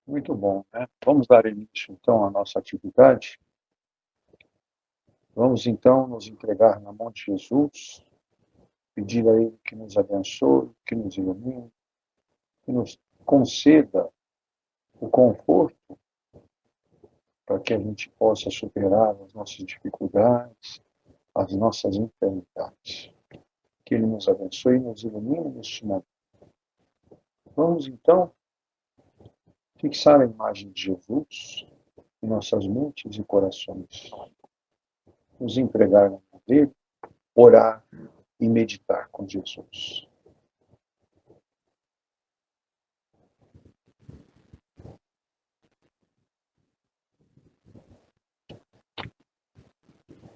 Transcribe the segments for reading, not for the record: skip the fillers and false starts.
Muito bom, né? Vamos dar início, então, à nossa atividade. Vamos, então, nos entregar na mão de Jesus, pedir a Ele que nos abençoe, que nos ilumine, que nos conceda o conforto para que a gente possa superar as nossas dificuldades, as nossas enfermidades. Que Ele nos abençoe e nos ilumine neste momento. Vamos, então, fixar a imagem de Jesus em nossas mentes e corações. Nos entregar na mão dele, orar e meditar com Jesus.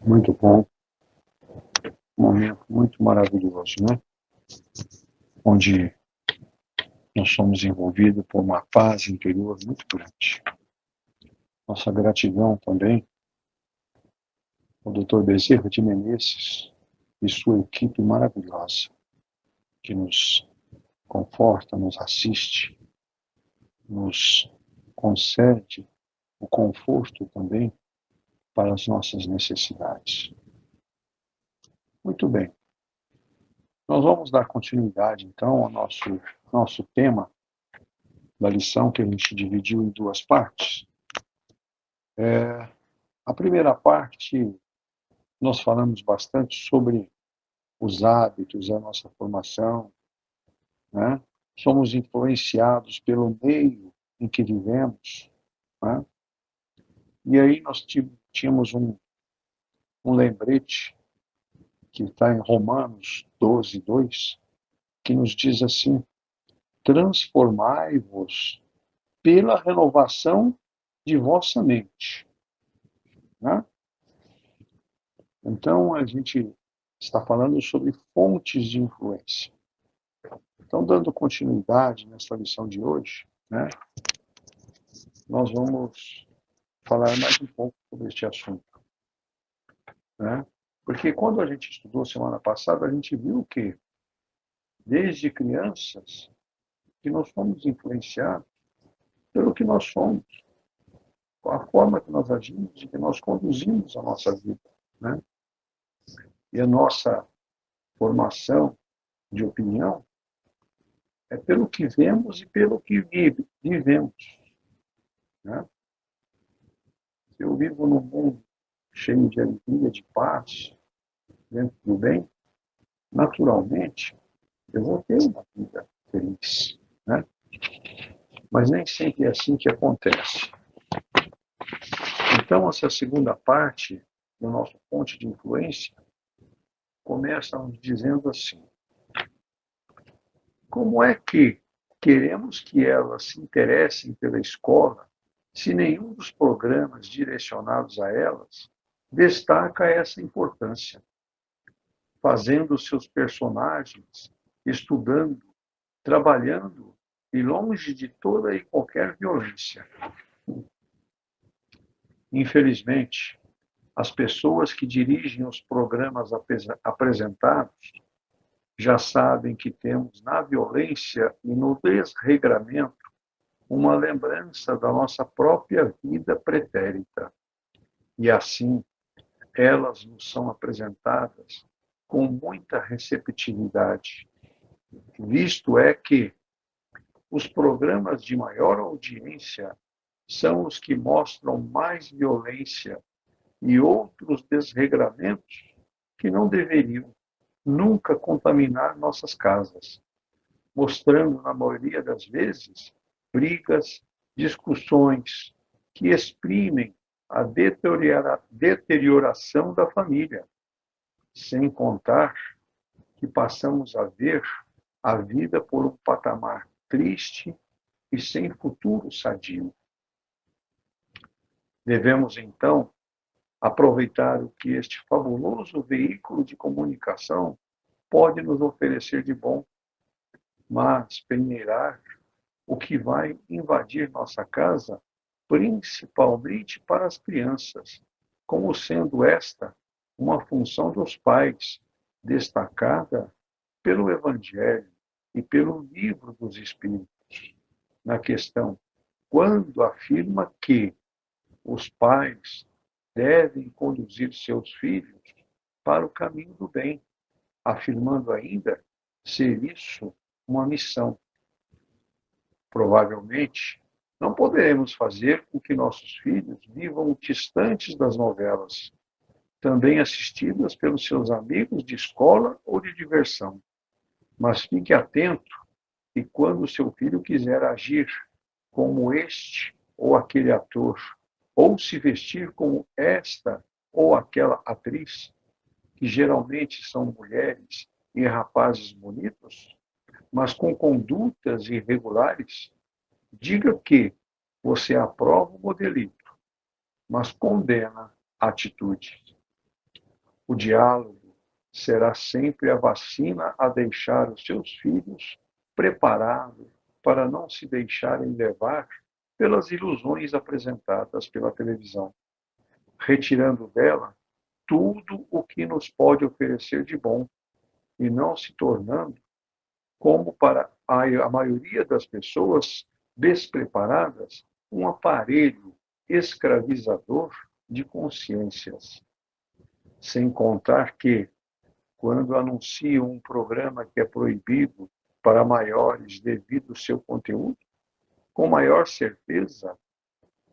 Muito bom, um momento muito maravilhoso, né? Onde nós somos envolvidos por uma paz interior muito grande. Nossa gratidão também ao Dr. Bezerra de Menezes e sua equipe maravilhosa, que nos conforta, nos assiste, nos concede o conforto também para as nossas necessidades. Muito bem. Nós vamos dar continuidade, então, ao nosso tema da lição, que a gente dividiu em duas partes. A primeira parte, nós falamos bastante sobre os hábitos, a nossa formação, né? Somos influenciados pelo meio em que vivemos, né? E aí nós tínhamos um lembrete que está em Romanos 12, 2, que nos diz assim: transformai-vos pela renovação de vossa mente, né? Então, a gente está falando sobre fontes de influência. Então, dando continuidade nessa lição de hoje, né, nós vamos falar mais um pouco sobre este assunto, né? Porque quando a gente estudou semana passada, a gente viu que, desde crianças, que nós fomos influenciados pelo que nós somos, com a forma que nós agimos e que nós conduzimos a nossa vida, né? E a nossa formação de opinião é pelo que vemos e pelo que vivemos, né? Se eu vivo num mundo cheio de alegria, de paz, dentro do bem, naturalmente, eu vou ter uma vida feliz, né? Mas nem sempre é assim que acontece. Então, essa segunda parte do nosso ponto de influência começa nos dizendo assim: como é que queremos que elas se interessem pela escola se nenhum dos programas direcionados a elas destaca essa importância, fazendo seus personagens, estudando, trabalhando e longe de toda e qualquer violência? Infelizmente, as pessoas que dirigem os programas apresentados já sabem que temos na violência e no desregramento uma lembrança da nossa própria vida pretérita. E assim, elas nos são apresentadas com muita receptividade, visto é que os programas de maior audiência são os que mostram mais violência e outros desregramentos que não deveriam nunca contaminar nossas casas, mostrando, na maioria das vezes, brigas, discussões que exprimem a deterioração da família, sem contar que passamos a ver a vida por um patamar triste e sem futuro sadio. Devemos, então, aproveitar o que este fabuloso veículo de comunicação pode nos oferecer de bom, mas peneirar o que vai invadir nossa casa, principalmente para as crianças, como sendo esta uma função dos pais, destacada pelo Evangelho e pelo Livro dos Espíritos, na questão quando afirma que os pais devem conduzir seus filhos para o caminho do bem, afirmando ainda ser isso uma missão. Provavelmente, não poderemos fazer com que nossos filhos vivam distantes das novelas, também assistidas pelos seus amigos de escola ou de diversão. Mas fique atento e quando o seu filho quiser agir como este ou aquele ator, ou se vestir como esta ou aquela atriz, que geralmente são mulheres e rapazes bonitos, mas com condutas irregulares, diga que você aprova o modelito, mas condena a atitude. O diálogo será sempre a vacina a deixar os seus filhos preparados para não se deixarem levar pelas ilusões apresentadas pela televisão, retirando dela tudo o que nos pode oferecer de bom e não se tornando, como para a maioria das pessoas despreparadas, um aparelho escravizador de consciências. Sem contar que, quando anunciam um programa que é proibido para maiores devido ao seu conteúdo, com maior certeza,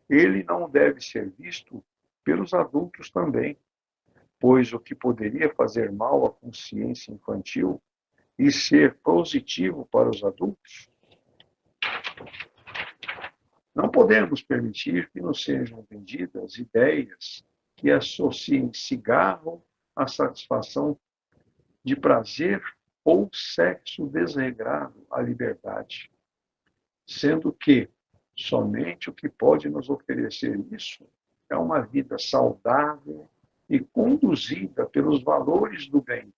ele não deve ser visto pelos adultos também, pois o que poderia fazer mal à consciência infantil e ser positivo para os adultos, não podemos permitir que nos sejam vendidas ideias que associem cigarro à satisfação de prazer ou sexo desregrado à liberdade, sendo que somente o que pode nos oferecer isso é uma vida saudável e conduzida pelos valores do bem.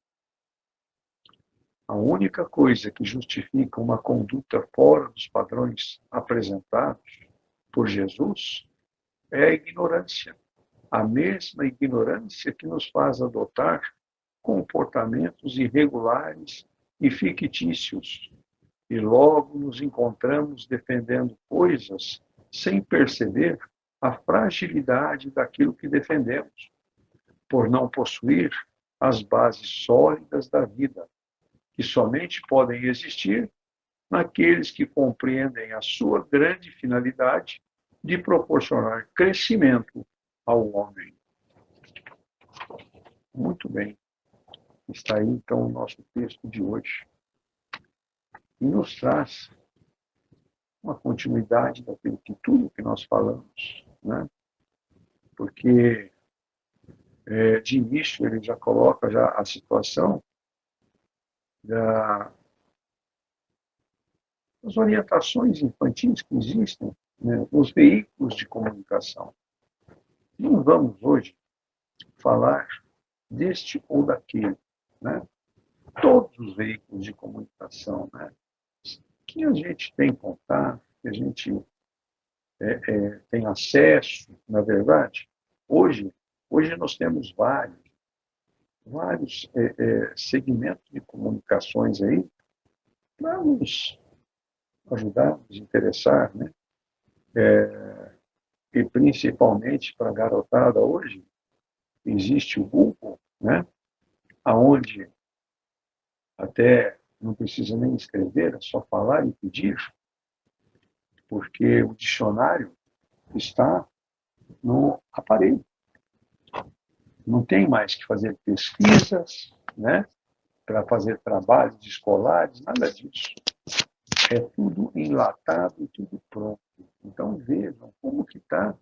A única coisa que justifica uma conduta fora dos padrões apresentados por Jesus é a ignorância. A mesma ignorância que nos faz adotar comportamentos irregulares e fictícios. E logo nos encontramos defendendo coisas sem perceber a fragilidade daquilo que defendemos, por não possuir as bases sólidas da vida, que somente podem existir naqueles que compreendem a sua grande finalidade de proporcionar crescimento ao homem. Muito bem. Está aí, então, o nosso texto de hoje. E nos traz uma continuidade daquilo que tudo que nós falamos, né? Porque, de início, ele já coloca já a situação das orientações infantis que existem, né, nos veículos de comunicação. Não vamos hoje falar deste ou daquele, né? Todos os veículos de comunicação, né, que a gente tem contato, que a gente tem acesso, na verdade. Hoje nós temos vários segmentos de comunicações aí para nos ajudar, nos interessar, né? E principalmente para a garotada hoje, existe o Google, né? Aonde até não precisa nem escrever, é só falar e pedir, porque o dicionário está no aparelho. Não tem mais que fazer pesquisas, né, para fazer trabalhos escolares, nada disso. É tudo enlatado e tudo pronto. Então vejam como que está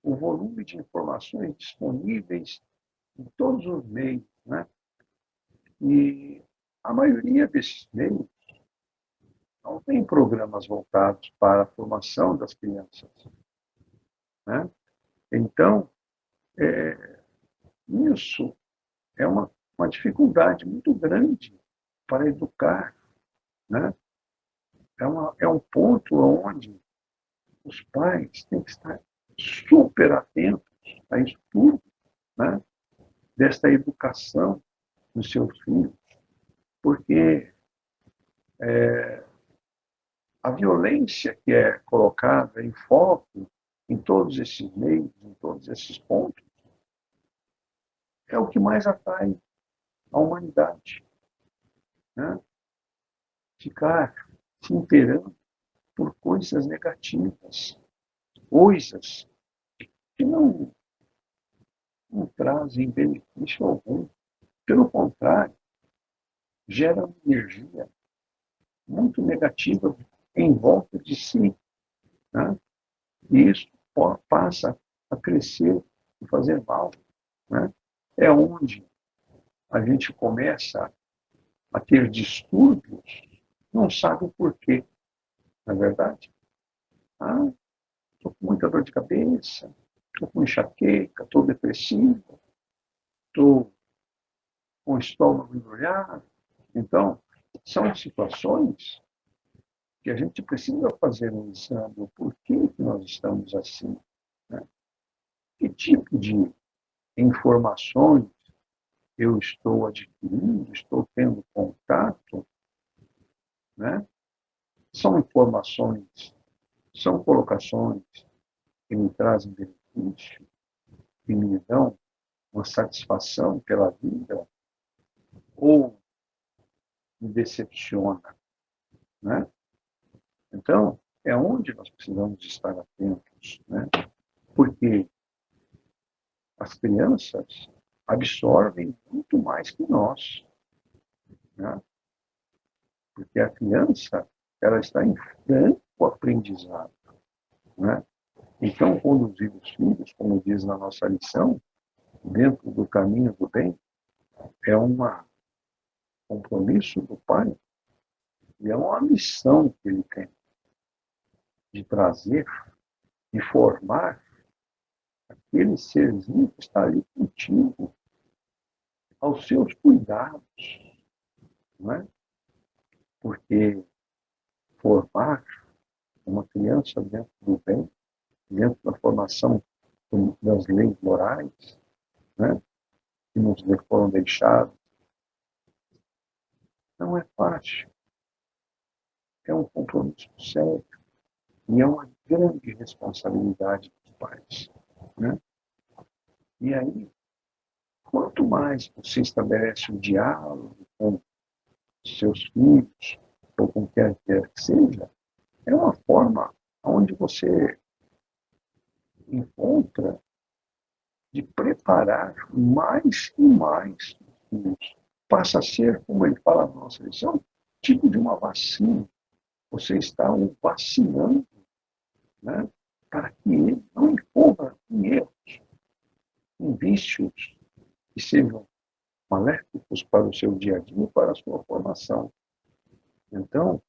o volume de informações disponíveis em todos os meios, né? E a maioria desses meios não tem programas voltados para a formação das crianças, né? Então, isso é uma dificuldade muito grande para educar, né? É um ponto onde os pais têm que estar super atentos a isso tudo, né? Desta educação dos seus filhos, porque a violência que é colocada em foco em todos esses meios, em todos esses pontos, é o que mais atrai a humanidade. Né? Ficar se inteirando por coisas negativas, coisas que não trazem benefício algum. Pelo contrário, geram uma energia muito negativa em volta de si. Né? E isso passa a crescer e fazer mal. Né? É onde a gente começa a ter distúrbios, não sabe o porquê, não é verdade? Ah, estou com muita dor de cabeça, estou com enxaqueca, estou depressivo, estou com o estômago embrulhado. Então, são situações que a gente precisa fazer um exame, o porquê que nós estamos assim. Né? Que tipo de informações eu estou adquirindo, estou tendo contato, né? São informações, são colocações que me trazem benefício, que me dão uma satisfação pela vida, ou me decepciona, né? Então, é onde nós precisamos estar atentos, né? Porque as crianças absorvem muito mais que nós, né? Porque a criança, ela está em franco aprendizado, né? Então, conduzir os filhos, como diz na nossa lição, dentro do caminho do bem, é um compromisso do pai e é uma missão que ele tem de trazer e formar aquele serzinho que está ali contigo, aos seus cuidados, não é? Porque formar uma criança dentro do bem, dentro da formação das leis morais, né, que nos foram deixadas, não é fácil. É um compromisso sério e é uma grande responsabilidade dos pais, né? E aí, quanto mais você estabelece um diálogo com seus filhos, ou com quem quer que seja, é uma forma onde você encontra de preparar mais e mais os filhos. Passa a ser, como ele fala na nossa lição, tipo de uma vacina. Você está o vacinando, né, para que ele não incorra em erros, em vícios que sejam maléficos para o seu dia a dia e para a sua formação. Então,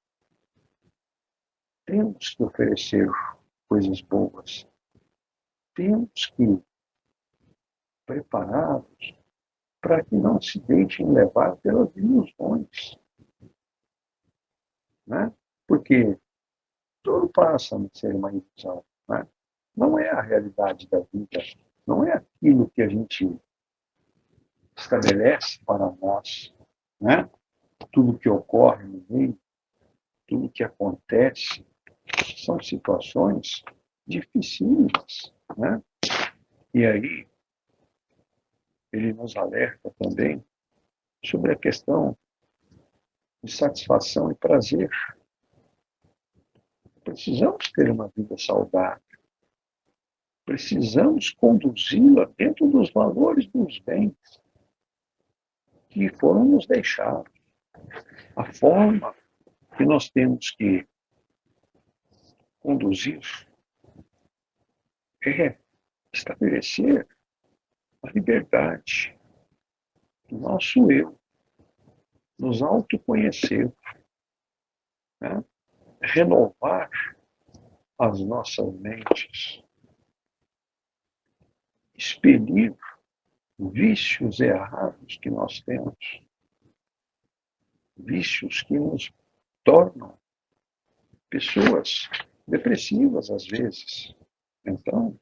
temos que oferecer coisas boas, temos que prepará-los para que não se deixem levar pelas ilusões, né? Porque tudo passa a ser uma ilusão, né? Não é a realidade da vida, não é aquilo que a gente estabelece para nós, né? Tudo que ocorre no meio, tudo que acontece, são situações dificílimas, né? E aí ele nos alerta também sobre a questão de satisfação e prazer. Precisamos ter uma vida saudável, precisamos conduzi-la dentro dos valores dos bens que foram nos deixados. A forma que nós temos que conduzir é estabelecer a liberdade do nosso eu, nos autoconhecer, né? Renovar as nossas mentes, expelir vícios errados que nós temos, vícios que nos tornam pessoas depressivas às vezes. Então,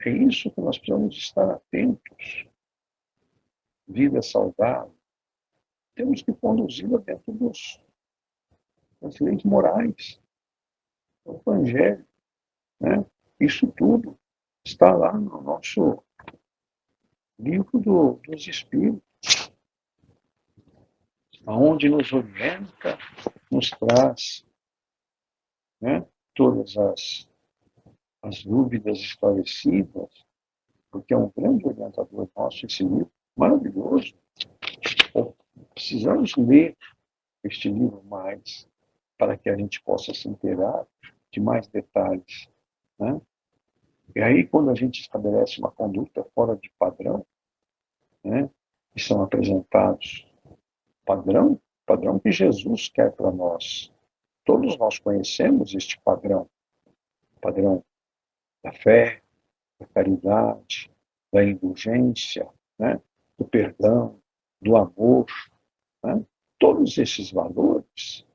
é isso que nós precisamos estar atentos. Vida saudável, temos que conduzi-la dentro das leis morais, o Evangelho, né? Isso tudo está lá no nosso livro dos Espíritos, onde nos orienta, nos traz, né, todas as dúvidas esclarecidas, porque é um grande orientador nosso esse livro, maravilhoso. Precisamos ler este livro mais, para que a gente possa se inteirar de mais detalhes, né? E aí, quando a gente estabelece uma conduta fora de padrão, né, que são apresentados padrão que Jesus quer para nós. Todos nós conhecemos este padrão da fé, da caridade, da indulgência, né, do perdão, do amor, né? Todos esses valores,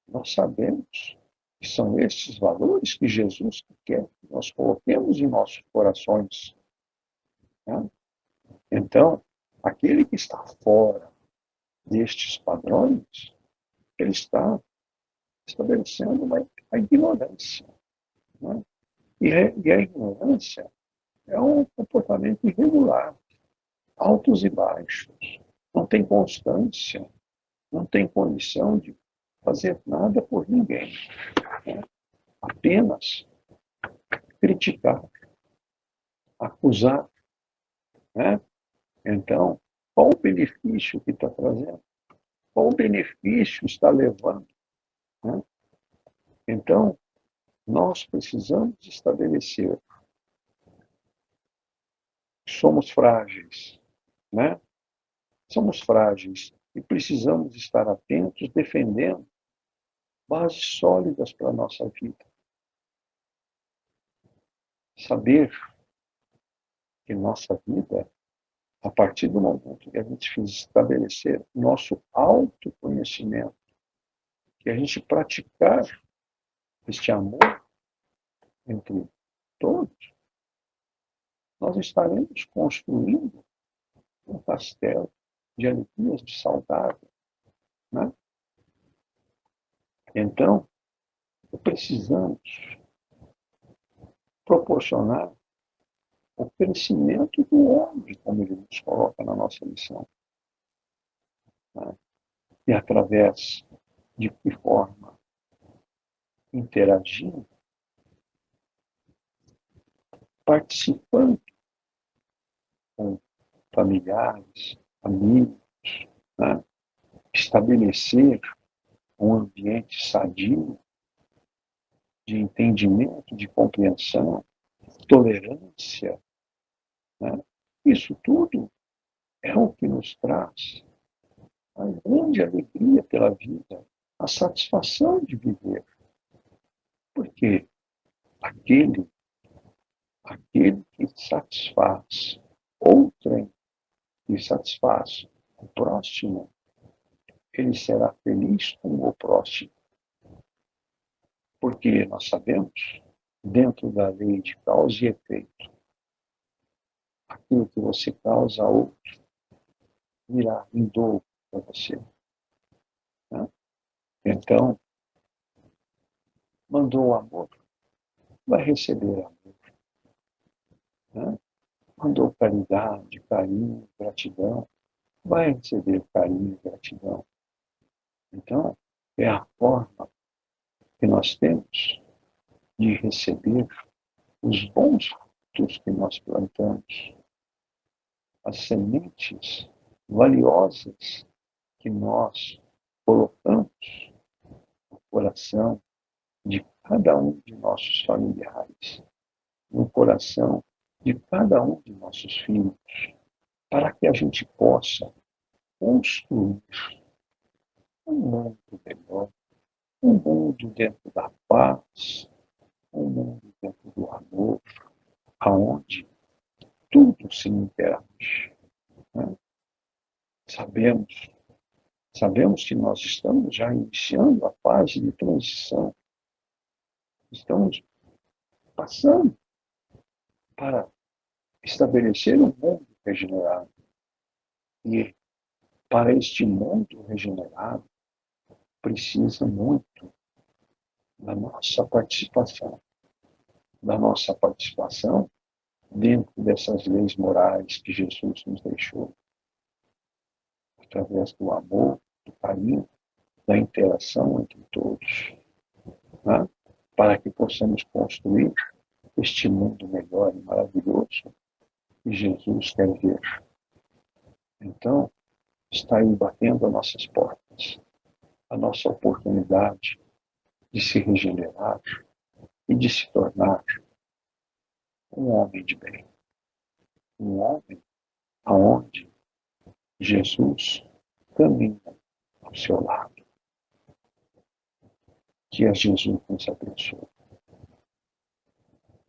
nós sabemos que são esses valores que Jesus quer que nós coloquemos em nossos corações, né? Então, aquele que está fora destes padrões, ele está estabelecendo a ignorância, né? E a ignorância é um comportamento irregular, altos e baixos, não tem constância, não tem condição de fazer nada por ninguém, né? Apenas criticar, acusar, né? Então, qual o benefício que está trazendo? Qual o benefício está levando, né? Então, nós precisamos estabelecer que somos frágeis, né? Somos frágeis e precisamos estar atentos, defendendo bases sólidas para a nossa vida. Saber que nossa vida, a partir do momento que a gente estabelecer nosso autoconhecimento, que a gente praticar este amor entre todos, nós estaremos construindo um castelo de alegrias, de saudável, né? Então, precisamos proporcionar o crescimento do homem, como ele nos coloca na nossa lição, né? E através de que forma? Interagindo, participando com familiares, amigos, né? Estabelecer um ambiente sadio de entendimento, de compreensão, tolerância, né? Isso tudo é o que nos traz a grande alegria pela vida, a satisfação de viver. Porque aquele, aquele que satisfaz outrem, que satisfaz o próximo, ele será feliz com o próximo. Porque nós sabemos, dentro da lei de causa e efeito, aquilo que você causa a outro virá em dobro para você, né? Então, mandou o amor, vai receber amor, né? Mandou caridade, carinho, gratidão, vai receber carinho e gratidão. Então, é a forma que nós temos de receber os bons frutos que nós plantamos, as sementes valiosas que nós colocamos no coração de cada um de nossos familiares, no coração de cada um de nossos filhos, para que a gente possa construir um mundo melhor, um mundo dentro da paz, um mundo dentro do amor, aonde tudo se interage, né? Sabemos, sabemos que nós estamos já iniciando a fase de transição, estamos passando para estabelecer um mundo regenerado. E para este mundo regenerado, precisa muito da nossa participação, dentro dessas leis morais que Jesus nos deixou, através do amor, do carinho, da interação entre todos, né? Para que possamos construir este mundo melhor e maravilhoso que Jesus quer ver. Então, está aí batendo as nossas portas, a nossa oportunidade de se regenerar e de se tornar um homem de bem, um homem aonde Jesus caminha ao seu lado. Que a Jesus nos abençoe.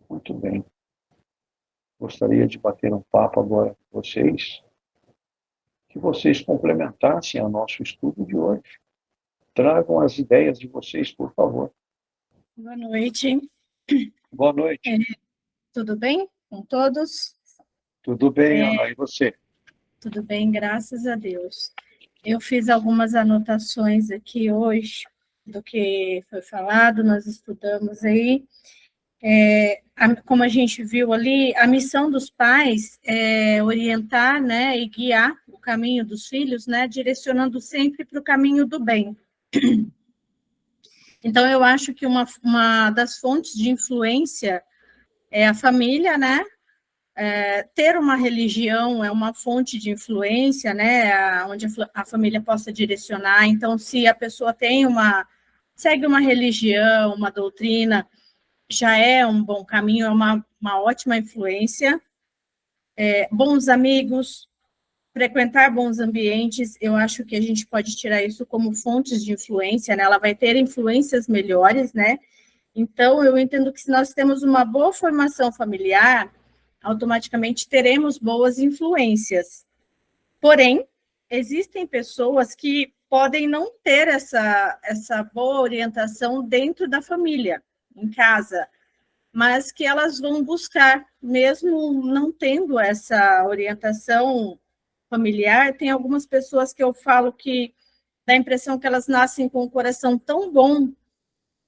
Muito bem. Gostaria de bater um papo agora com vocês, que vocês complementassem o nosso estudo de hoje. Tragam as ideias de vocês, por favor. Boa noite. Boa noite. Tudo bem com todos? Tudo bem, Ana, e você? Tudo bem, graças a Deus. Eu fiz algumas anotações aqui hoje do que foi falado, nós estudamos aí. Como a gente viu ali, a missão dos pais é orientar, né, e guiar o caminho dos filhos, né, direcionando sempre para o caminho do bem. Então, eu acho que uma das fontes de influência é a família, né? Ter uma religião é uma fonte de influência, né? Onde a família possa direcionar. Então, se a pessoa segue uma religião, uma doutrina, já é um bom caminho, é uma ótima influência. Bons amigos, frequentar bons ambientes, eu acho que a gente pode tirar isso como fontes de influência, né? Ela vai ter influências melhores, né? Então, eu entendo que se nós temos uma boa formação familiar, automaticamente teremos boas influências. Porém, existem pessoas que podem não ter essa boa orientação dentro da família, em casa, mas que elas vão buscar, mesmo não tendo essa orientação familiar. Tem algumas pessoas que eu falo que dá a impressão que elas nascem com um coração tão bom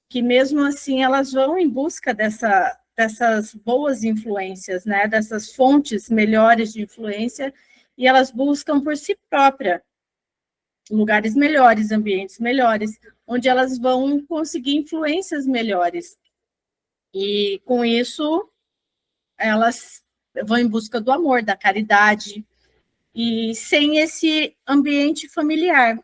que mesmo assim elas vão em busca dessas boas influências, né? Dessas fontes melhores de influência, e elas buscam por si própria lugares melhores, ambientes melhores, onde elas vão conseguir influências melhores. E com isso elas vão em busca do amor, da caridade, e sem esse ambiente familiar,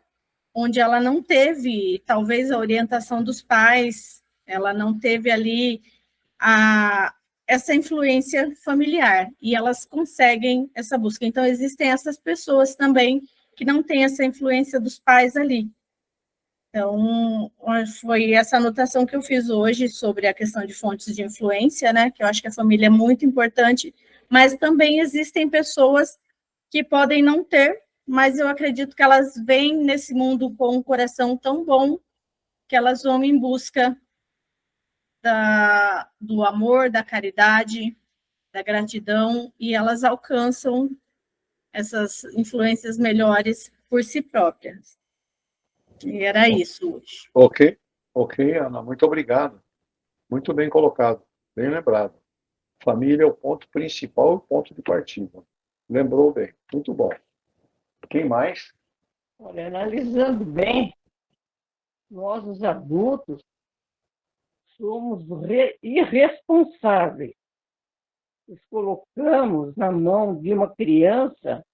onde ela não teve, talvez, a orientação dos pais, ela não teve ali essa influência familiar, e elas conseguem essa busca. Então, existem essas pessoas também que não têm essa influência dos pais ali. Então, foi essa anotação que eu fiz hoje sobre a questão de fontes de influência, né, que eu acho que a família é muito importante, mas também existem pessoas que podem não ter, mas eu acredito que elas vêm nesse mundo com um coração tão bom que elas vão em busca do amor, da caridade, da gratidão, e elas alcançam essas influências melhores por si próprias. E era isso hoje. Ok, Ana, muito obrigado. Muito bem colocado, bem lembrado. Família é o ponto principal e o ponto de partida. Lembrou bem, muito bom. Quem mais? Olha, analisando bem, nós, os adultos, somos irresponsáveis. Nós colocamos na mão de uma criança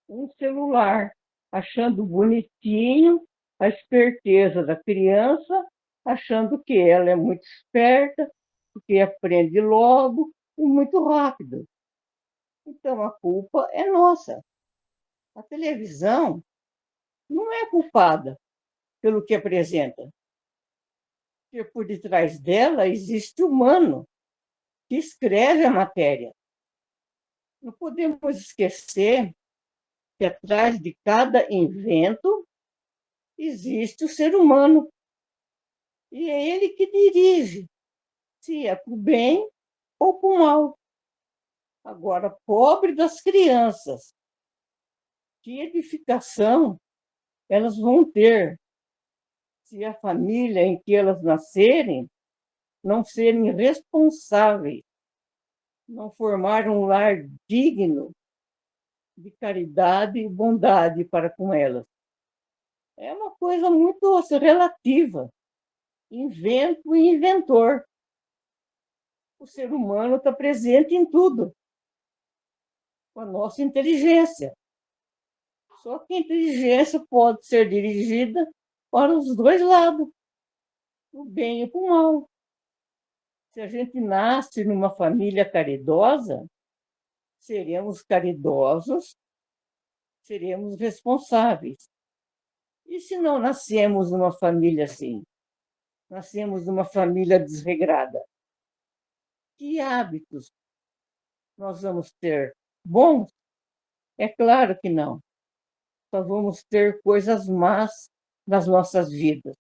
um celular, achando bonitinho a esperteza da criança, achando que ela é muito esperta, porque aprende logo e muito rápido. Então, a culpa é nossa. A televisão não é culpada pelo que apresenta, porque por detrás dela existe o humano que escreve a matéria. Não podemos esquecer que atrás de cada invento existe o ser humano, e é ele que dirige, se é para o bem ou para o mal. Agora, pobre das crianças, que edificação elas vão ter se a família em que elas nascerem não serem responsáveis, não formar um lar digno de caridade e bondade para com elas. É uma coisa muito relativa. Invento e inventor. O ser humano está presente em tudo, com a nossa inteligência. Só que a inteligência pode ser dirigida para os dois lados, para o bem e para o mal. Se a gente nasce numa família caridosa, seremos caridosos, seremos responsáveis. E se não nascemos numa família assim? Nascemos numa família desregrada. Que hábitos nós vamos ter? Bons? É claro que não. Só vamos ter coisas más nas nossas vidas.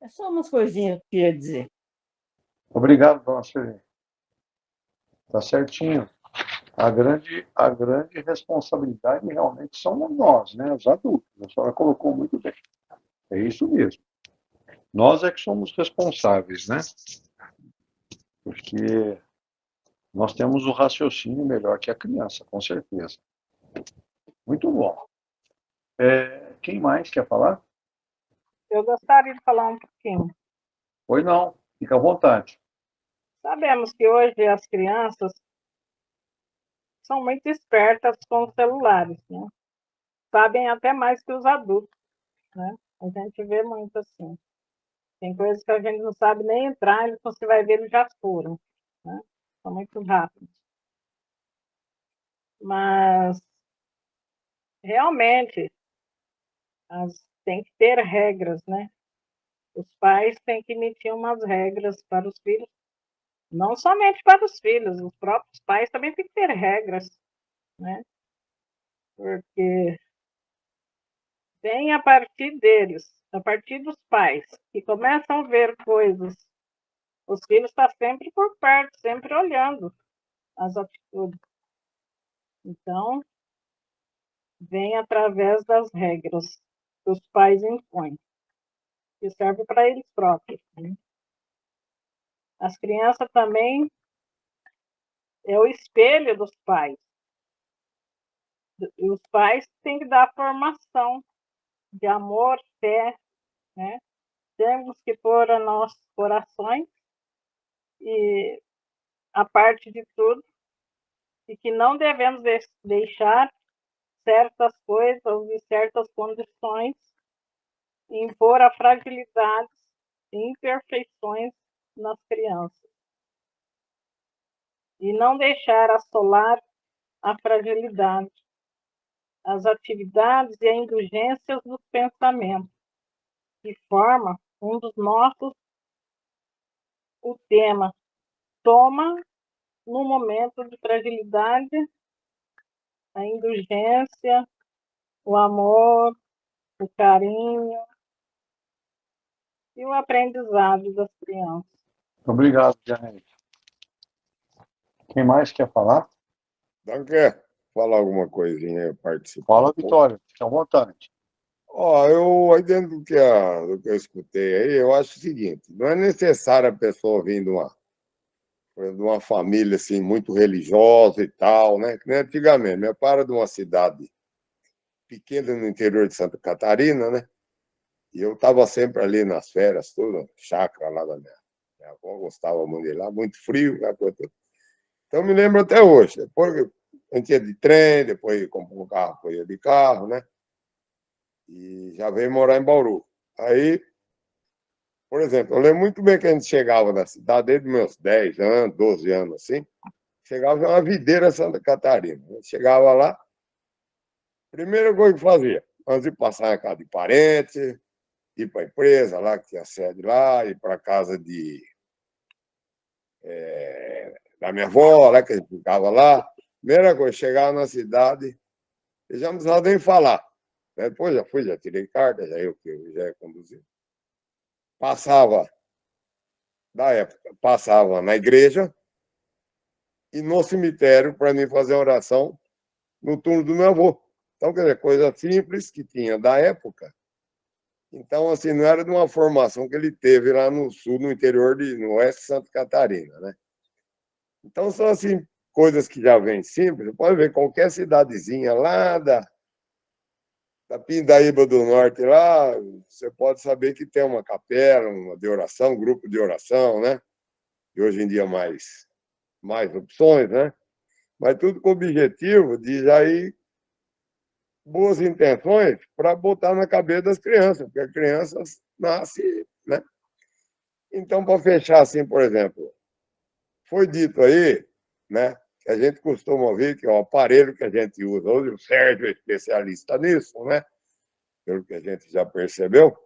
É só umas coisinhas que eu queria dizer. Obrigado, dona Sirene. Está certinho. A grande responsabilidade realmente somos nós, né, os adultos. A senhora colocou muito bem. É isso mesmo. Nós é que somos responsáveis, né? Porque nós temos o raciocínio melhor que a criança, com certeza. Muito bom. Quem mais quer falar? Eu gostaria de falar um pouquinho. Pois não, fica à vontade. Sabemos que hoje as crianças são muito espertas com os celulares, né? Sabem até mais que os adultos, né? A gente vê muito assim. Tem coisas que a gente não sabe nem entrar, e você vai ver, eles já foram, né? São muito rápidos. Mas, realmente, tem que ter regras, né? Os pais têm que emitir umas regras para os filhos, não somente para os filhos, os próprios pais também têm que ter regras, né? Porque vem a partir deles, a partir dos pais, que começam a ver coisas. Os filhos estão sempre por perto, sempre olhando as atitudes. Então, vem através das regras que os pais impõem, que serve para eles próprios, né? As crianças também é o espelho dos pais. E os pais têm que dar formação de amor, fé, né? Temos que pôr os nossos corações e a parte de tudo, e que não devemos deixar certas coisas e certas condições impor a fragilidades e imperfeições nas crianças. E não deixar assolar a fragilidade, as atividades e as indulgências dos pensamentos, que forma um dos nossos, o tema toma no momento de fragilidade, a indulgência, o amor, o carinho e o aprendizado das crianças. Obrigado, Janete. Quem mais quer falar? Então, quer falar alguma coisinha, participar? Fala, Vitória, fica à vontade. Eu, aí dentro do que eu escutei aí, eu acho o seguinte, não é necessário a pessoa vir de uma família assim, muito religiosa e tal, né? Que nem antigamente. Meu pai era de uma cidade pequena no interior de Santa Catarina, né? E eu estava sempre ali nas férias, tudo, chácara lá da minha avó, gostava muito de lá, muito frio, aquela coisa toda. Então, me lembro até hoje. Depois a gente ia de trem, depois comprou um carro, depois ia de carro, né? E já veio morar em Bauru. Aí, por exemplo, eu lembro muito bem que a gente chegava na cidade, desde meus 10 anos, 12 anos, assim, chegava uma videira Santa Catarina. A gente chegava lá, primeira coisa que fazia, antes de passar na casa de parente, ir para a empresa lá, que tinha sede lá, ir para a casa da minha avó, lá, que a gente ficava lá. Primeira coisa, chegava na cidade, e já não precisava nem falar. Depois já tirei carta, já ia conduzir. Passava na igreja e no cemitério para mim fazer oração no túmulo do meu avô. Então, quer dizer, coisa simples que tinha da época Então, assim, não era de uma formação que ele teve lá no sul, no oeste de Santa Catarina, né? Então, são, assim, coisas que já vêm simples. Você pode ver qualquer cidadezinha lá da Pindaíba do Norte, lá, você pode saber que tem uma capela, uma de oração, um grupo de oração, né? E hoje em dia mais opções, né? Mas tudo com o objetivo de já ir boas intenções para botar na cabeça das crianças, porque as crianças nascem, né? Então, para fechar assim, por exemplo, foi dito aí, né, que a gente costuma ouvir que é o aparelho que a gente usa, hoje o Sérgio é especialista nisso, né, pelo que a gente já percebeu,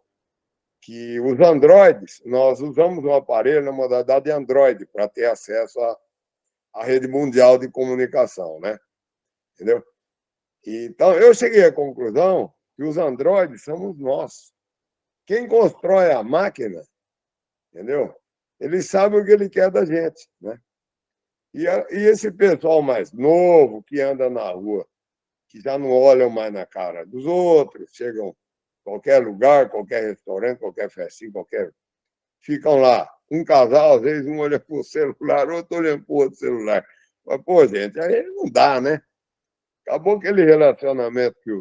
que os Androids, nós usamos um aparelho na modalidade Android para ter acesso à rede mundial de comunicação, né? Entendeu? Então, eu cheguei à conclusão que os Androids somos nós. Quem constrói a máquina, entendeu? Ele sabe o que ele quer da gente, né? E esse pessoal mais novo que anda na rua, que já não olham mais na cara dos outros, chegam em qualquer lugar, qualquer restaurante, qualquer festinha, ficam lá. Um casal, às vezes, um olha para o celular, outro olhando para o outro celular. Mas, pô, gente, aí não dá, né? Acabou aquele relacionamento que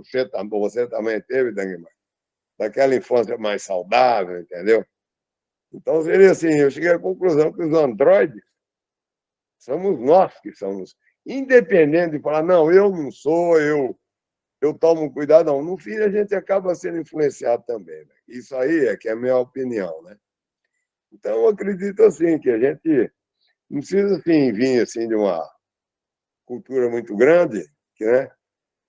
você também teve, Dangmar, daquela infância mais saudável, entendeu? Então, seria assim, eu cheguei à conclusão que os androides somos nós que somos, independente de falar, não, eu não sou, eu tomo cuidado, não. No fim, a gente acaba sendo influenciado também. Né? Isso aí é que é a minha opinião, né? Então, eu acredito assim, que a gente não precisa assim, vir assim, de uma cultura muito grande, né?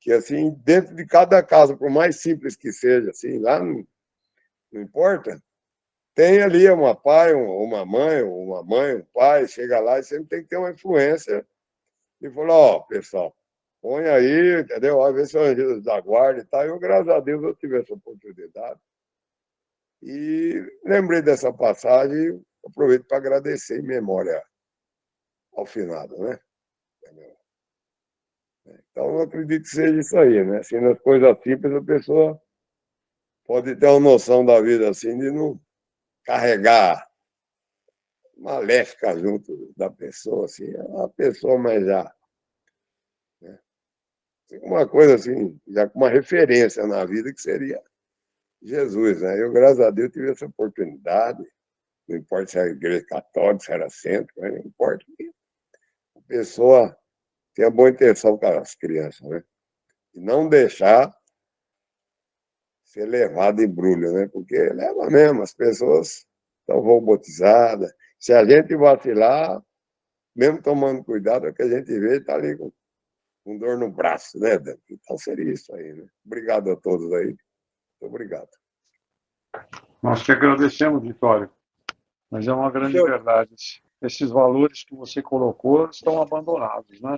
Que assim, dentro de cada casa, por mais simples que seja, assim, lá não importa, tem ali uma mãe, um pai, chega lá e sempre tem que ter uma influência e falar, ó, pessoal, põe aí, entendeu? Às vezes são anjos da guarda e tal. Eu, graças a Deus, eu tive essa oportunidade. E lembrei dessa passagem, aproveito para agradecer em memória ao finado, né? Entendeu? Então, eu acredito que seja isso aí, né? Assim, nas coisas simples, a pessoa pode ter uma noção da vida assim, de não carregar maléfica junto da pessoa, assim, é uma pessoa mais já, né? Uma coisa assim, já com uma referência na vida que seria Jesus, né? Eu, graças a Deus, tive essa oportunidade, não importa se era igreja católica, se era centro, mas não importa que a pessoa tenha boa intenção com as crianças, né? E não deixar ser levado em brulho, né? Porque leva mesmo, as pessoas estão robotizadas. Se a gente vacilar, mesmo tomando cuidado, é que a gente vê está ali com dor no braço, né, Dan? Então seria isso aí, né? Obrigado a todos aí. Muito obrigado. Nós te agradecemos, Vitório, mas é uma grande verdade. Esses valores que você colocou estão abandonados, né?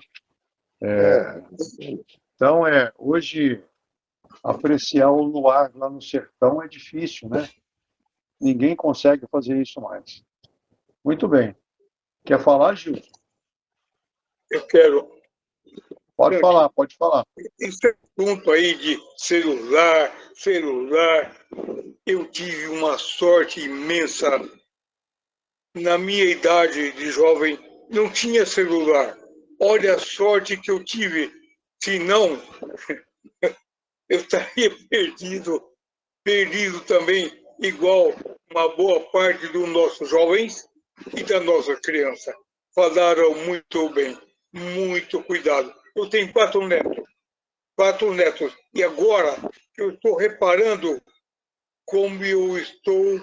Então, hoje, apreciar o luar lá no sertão é difícil, né? Ninguém consegue fazer isso mais. Muito bem. Quer falar, Gil? Eu quero. Pode falar, pode falar. Esse assunto aí de celular. Eu tive uma sorte imensa. Na minha idade de jovem, não tinha celular. Olha a sorte que eu tive. Se não, eu estaria perdido também, igual uma boa parte dos nossos jovens e da nossa criança. Falaram muito bem, muito cuidado. Eu tenho 4 netos. E agora que eu estou reparando como eu estou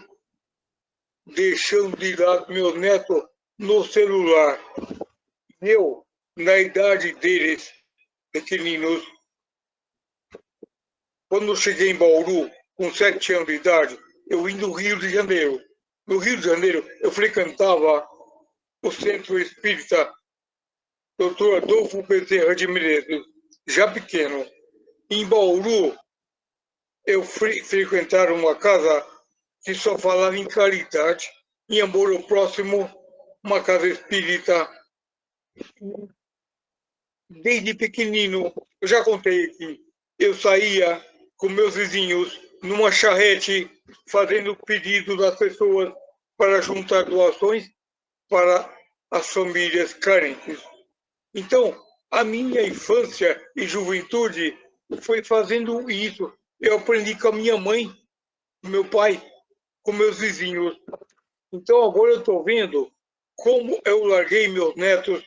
deixando de lado meu neto no celular. Eu, na idade deles, pequeninos, quando eu cheguei em Bauru, com 7 anos de idade, eu vim do Rio de Janeiro. No Rio de Janeiro, eu frequentava o Centro Espírita Dr. Adolfo Bezerra de Menezes, já pequeno. Em Bauru, eu frequentava uma casa que só falava em caridade. Em Amor Próximo, uma casa espírita. Desde pequenino, eu já contei aqui, eu saía com meus vizinhos numa charrete fazendo pedido das pessoas para juntar doações para as famílias carentes. Então, a minha infância e juventude foi fazendo isso. Eu aprendi com a minha mãe, com meu pai, com meus vizinhos. Então, agora eu estou vendo como eu larguei meus netos.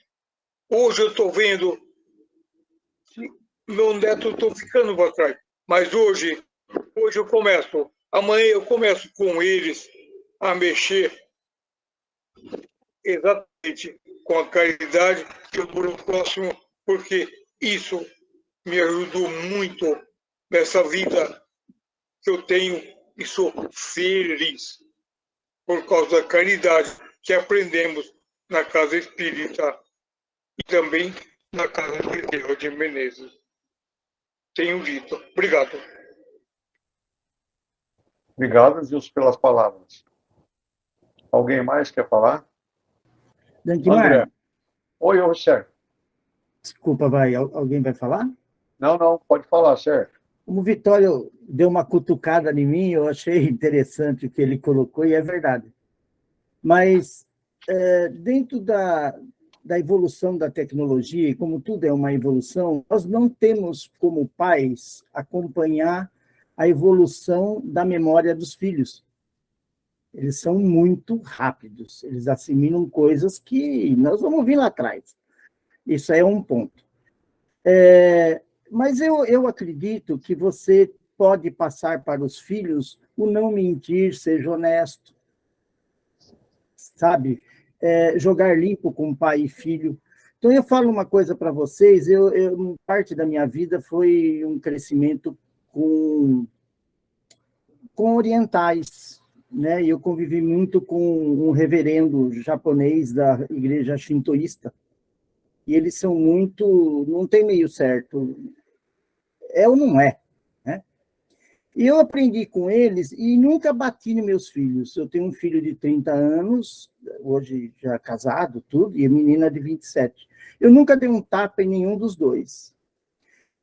Hoje eu estou vendo que meus netos estão ficando para trás. Mas hoje eu começo. Amanhã eu começo com eles a mexer exatamente com a caridade que eu dou no próximo, porque isso me ajudou muito nessa vida que eu tenho e sou feliz por causa da caridade que aprendemos na Casa Espírita e também na Casa de Deus de Menezes. Tenho dito. Obrigado. Obrigado, Gilson, pelas palavras. Alguém mais quer falar? Danquimar, André. Oi, ô, Sérgio. desculpa, alguém vai falar? Não, pode falar, Sérgio. Como o Vitório deu uma cutucada em mim, eu achei interessante o que ele colocou, e é verdade. Mas, dentro da evolução da tecnologia, e como tudo é uma evolução, nós não temos, como pais, acompanhar a evolução da memória dos filhos. Eles são muito rápidos, eles assimilam coisas que nós vamos vir lá atrás. Isso é um ponto. Mas eu acredito que você pode passar para os filhos o não mentir, seja honesto, sabe? Jogar limpo com pai e filho. Então, eu falo uma coisa para vocês, parte da minha vida foi um crescimento com orientais, né? Eu convivi muito com um reverendo japonês da igreja shintoísta, e eles são muito, não tem meio certo, é ou não é, né? E eu aprendi com eles e nunca bati nos meus filhos. Eu tenho um filho de 30 anos, hoje já casado, tudo, e a menina de 27. Eu nunca dei um tapa em nenhum dos dois.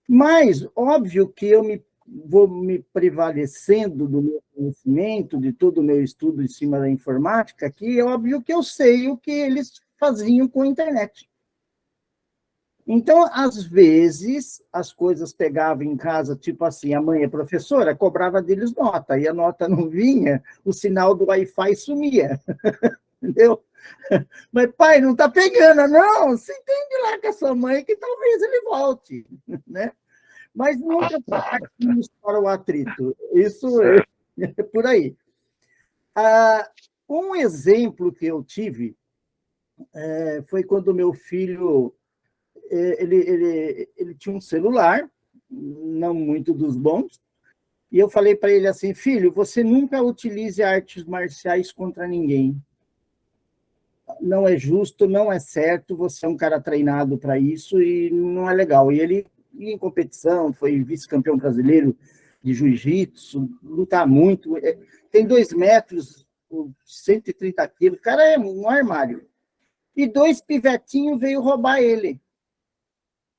Mas, óbvio que eu vou me prevalecendo do meu conhecimento, de todo o meu estudo em cima da informática, que é óbvio que eu sei o que eles faziam com a internet. Então, às vezes, as coisas pegavam em casa, tipo assim, a mãe é professora, cobrava deles nota, e a nota não vinha, o sinal do Wi-Fi sumia, entendeu? Mas, pai, não está pegando, não, você entende lá com a sua mãe que talvez ele volte, né? Mas nunca partimos para o atrito. Isso é por aí. Um exemplo que eu tive foi quando meu filho ele tinha um celular, não muito dos bons, e eu falei para ele assim, filho, você nunca utilize artes marciais contra ninguém. Não é justo, não é certo, você é um cara treinado para isso e não é legal. E ele em competição, foi vice-campeão brasileiro de jiu-jitsu, luta muito, tem 2 metros, 130 quilos, o cara é um armário. E 2 pivetinhos veio roubar ele.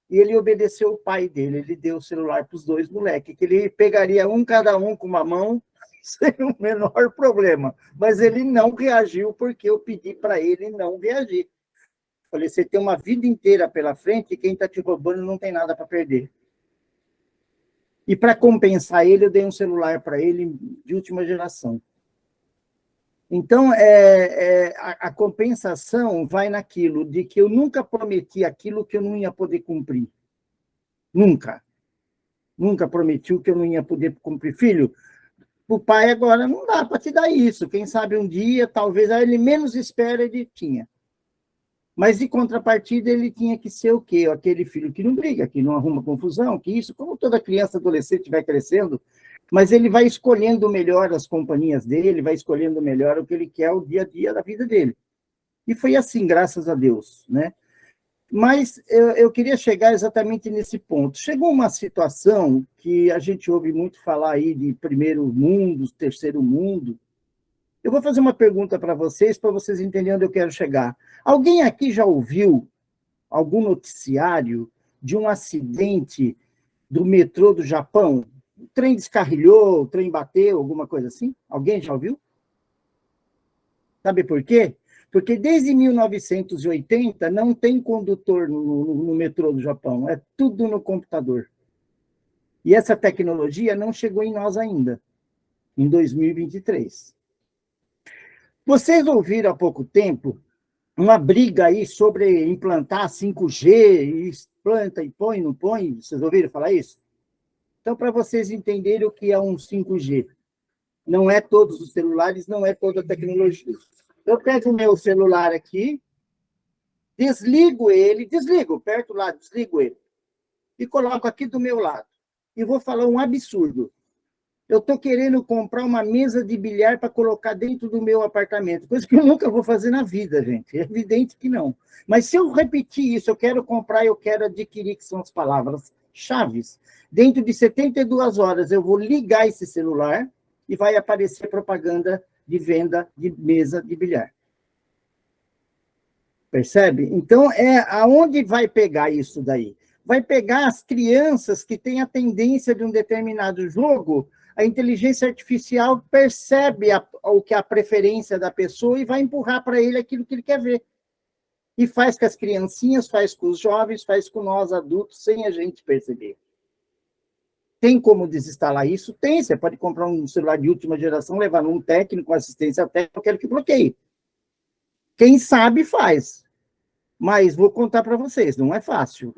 E ele obedeceu o pai dele, ele deu o celular para os 2 moleques, que ele pegaria cada um com uma mão, sem o menor problema. Mas ele não reagiu, porque eu pedi para ele não reagir. Falei, você tem uma vida inteira pela frente e quem está te roubando não tem nada para perder. E para compensar ele, eu dei um celular para ele de última geração. Então, a compensação vai naquilo de que eu nunca prometi aquilo que eu não ia poder cumprir. Nunca. Nunca prometi o que eu não ia poder cumprir. Filho, o pai agora não dá para te dar isso. Quem sabe um dia, talvez, ele menos espera, ele tinha. Mas, de contrapartida, ele tinha que ser o quê? Aquele filho que não briga, que não arruma confusão, que isso, como toda criança, adolescente vai crescendo, mas ele vai escolhendo melhor as companhias dele, vai escolhendo melhor o que ele quer, o dia a dia da vida dele. E foi assim, graças a Deus, né? Mas eu queria chegar exatamente nesse ponto. Chegou uma situação que a gente ouve muito falar aí de primeiro mundo, terceiro mundo. Eu vou fazer uma pergunta para vocês entenderem onde eu quero chegar. Alguém aqui já ouviu algum noticiário de um acidente do metrô do Japão? trem descarrilhou, o trem bateu, alguma coisa assim? Alguém já ouviu? Sabe por quê? Porque desde 1980 não tem condutor no metrô do Japão, é tudo no computador. E essa tecnologia não chegou em nós ainda, em 2023. Vocês ouviram há pouco tempo uma briga aí sobre implantar 5G, e planta e põe, não põe? Vocês ouviram falar isso? Então, para vocês entenderem o que é um 5G, não é todos os celulares, não é toda a tecnologia. Eu pego o meu celular aqui, desligo ele, perto lá, desligo ele, e coloco aqui do meu lado. E vou falar um absurdo. Eu estou querendo comprar uma mesa de bilhar para colocar dentro do meu apartamento, coisa que eu nunca vou fazer na vida, gente. É evidente que não. Mas se eu repetir isso, eu quero comprar, eu quero adquirir, que são as palavras-chave. Dentro de 72 horas, eu vou ligar esse celular e vai aparecer propaganda de venda de mesa de bilhar. Percebe? Então, aonde vai pegar isso daí? Vai pegar as crianças que têm a tendência de um determinado jogo, a inteligência artificial percebe o que é a preferência da pessoa e vai empurrar para ele aquilo que ele quer ver. E faz com as criancinhas, faz com os jovens, faz com nós adultos, sem a gente perceber. Tem como desinstalar isso? Tem. Você pode comprar um celular de última geração, levar num técnico, assistência técnica, eu quero que bloqueie. Quem sabe faz. Mas vou contar para vocês, não é fácil.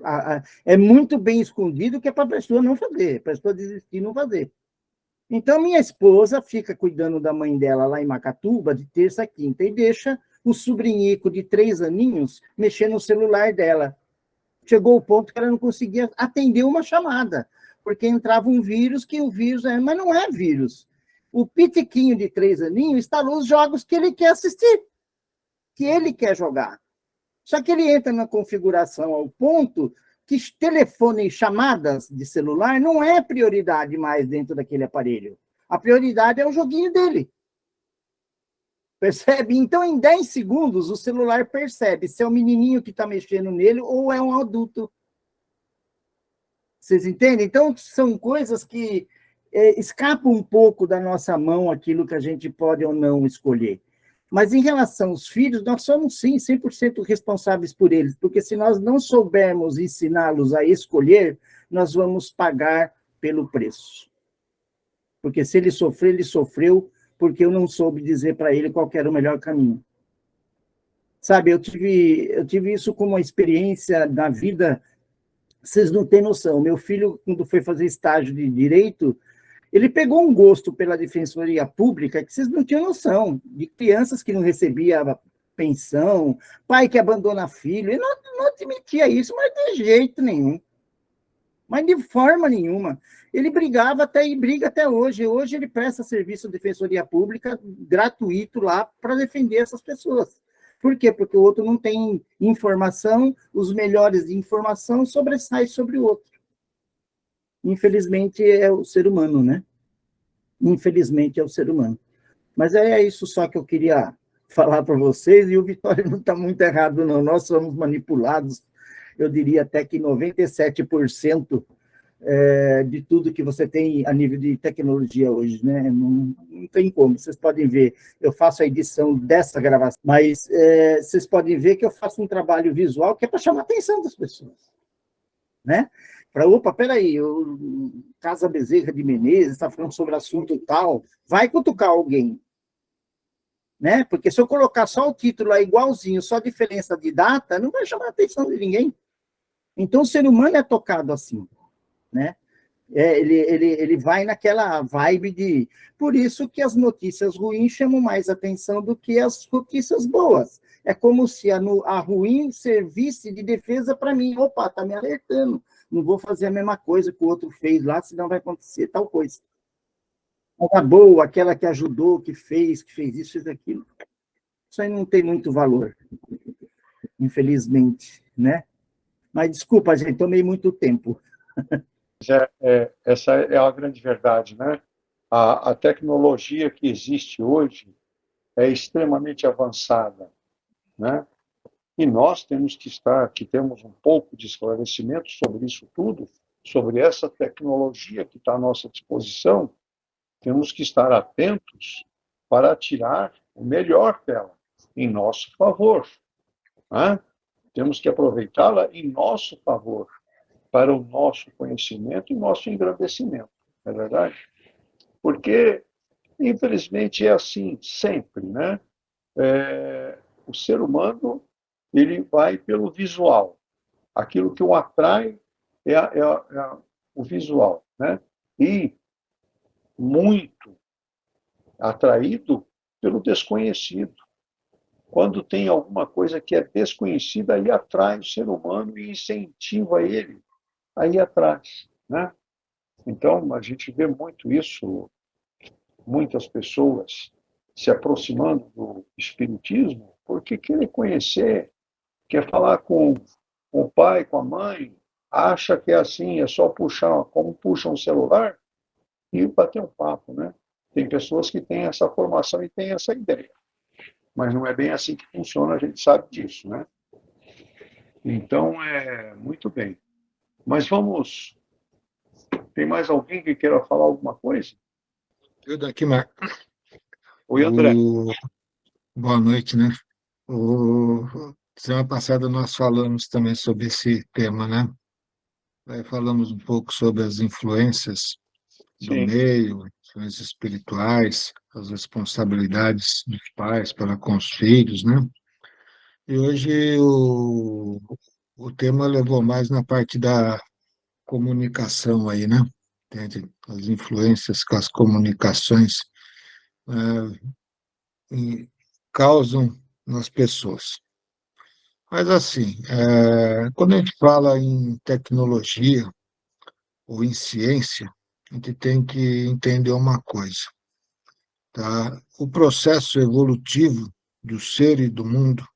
É muito bem escondido que é para a pessoa não fazer, para a pessoa desistir e não fazer. Então, minha esposa fica cuidando da mãe dela lá em Macatuba, de terça a quinta, e deixa o sobrinhico de 3 aninhos mexer no celular dela. Chegou o ponto que ela não conseguia atender uma chamada, porque entrava um vírus, que o vírus mas não é vírus. O pitiquinho de 3 aninhos instalou os jogos que ele quer assistir, que ele quer jogar. Só que ele entra na configuração ao ponto que telefone e chamadas de celular não é prioridade mais dentro daquele aparelho. A prioridade é o joguinho dele. Percebe? Então, em 10 segundos, o celular percebe se é o menininho que está mexendo nele ou é um adulto. Vocês entendem? Então, são coisas que escapam um pouco da nossa mão aquilo que a gente pode ou não escolher. Mas, em relação aos filhos, nós somos, sim, 100% responsáveis por eles, porque se nós não soubermos ensiná-los a escolher, nós vamos pagar pelo preço. Porque se ele sofrer, ele sofreu porque eu não soube dizer para ele qual era o melhor caminho. Sabe, eu tive isso como uma experiência na vida, vocês não têm noção. Meu filho, quando foi fazer estágio de Direito, ele pegou um gosto pela Defensoria Pública que vocês não tinham noção, de crianças que não recebiam pensão, pai que abandona filho, ele não admitia isso, mas de jeito nenhum. Mas de forma nenhuma. Ele brigava e briga até hoje. Hoje ele presta serviço de Defensoria Pública gratuito lá para defender essas pessoas. Por quê? Porque o outro não tem informação, os melhores de informação sobressaem sobre o outro. Infelizmente, é o ser humano, né? Infelizmente, é o ser humano. Mas é isso só que eu queria falar para vocês, e o Vitório não está muito errado, não. Nós somos manipulados, eu diria até que 97% de tudo que você tem a nível de tecnologia hoje, né? Não tem como. Vocês podem ver, eu faço a edição dessa gravação, mas vocês podem ver que eu faço um trabalho visual que é para chamar a atenção das pessoas, né? Opa, peraí, Casa Bezerra de Menezes está falando sobre assunto tal, vai cutucar alguém, né? Porque se eu colocar só o título lá igualzinho, só a diferença de data, não vai chamar a atenção de ninguém. Então, o ser humano é tocado assim, né? Ele vai naquela vibe de... Por isso que as notícias ruins chamam mais atenção do que as notícias boas. É como se a ruim servisse de defesa para mim. Opa, está me alertando. Não vou fazer a mesma coisa que o outro fez lá, senão vai acontecer tal coisa. A boa, aquela que ajudou, que fez isso, fez aquilo. Isso aí não tem muito valor, infelizmente, né? Mas desculpa, gente, tomei muito tempo. Essa é a grande verdade, né? A tecnologia que existe hoje é extremamente avançada, né? E nós temos que temos um pouco de esclarecimento sobre isso tudo, sobre essa tecnologia que está à nossa disposição, temos que estar atentos para tirar o melhor dela, em nosso favor. Né? Temos que aproveitá-la em nosso favor, para o nosso conhecimento e nosso engrandecimento. Não é verdade? Porque, infelizmente, é assim sempre, né? O ser humano, ele vai pelo visual. Aquilo que o atrai é o visual, né? E muito atraído pelo desconhecido. Quando tem alguma coisa que é desconhecida, aí atrai o ser humano e incentiva ele a ir atrás, né? Então, a gente vê muito isso, muitas pessoas se aproximando do espiritismo porque querem conhecer, quer falar com o pai, com a mãe, acha que é assim, é só puxar, como puxa um celular e bater um papo, né? Tem pessoas que têm essa formação e têm essa ideia, mas não é bem assim que funciona, a gente sabe disso, né? Então, muito bem. Mas vamos... Tem mais alguém que queira falar alguma coisa? Eu daqui, Marco. Oi, André. Boa noite, né? Semana passada nós falamos também sobre esse tema, né? Aí falamos um pouco sobre as influências do Sim. meio, influências espirituais, as responsabilidades dos pais para com os filhos, né? E hoje o tema levou mais na parte da comunicação aí, né? Entende? As influências que as comunicações causam nas pessoas. Mas, assim, quando a gente fala em tecnologia ou em ciência, a gente tem que entender uma coisa, tá? O processo evolutivo do ser e do mundo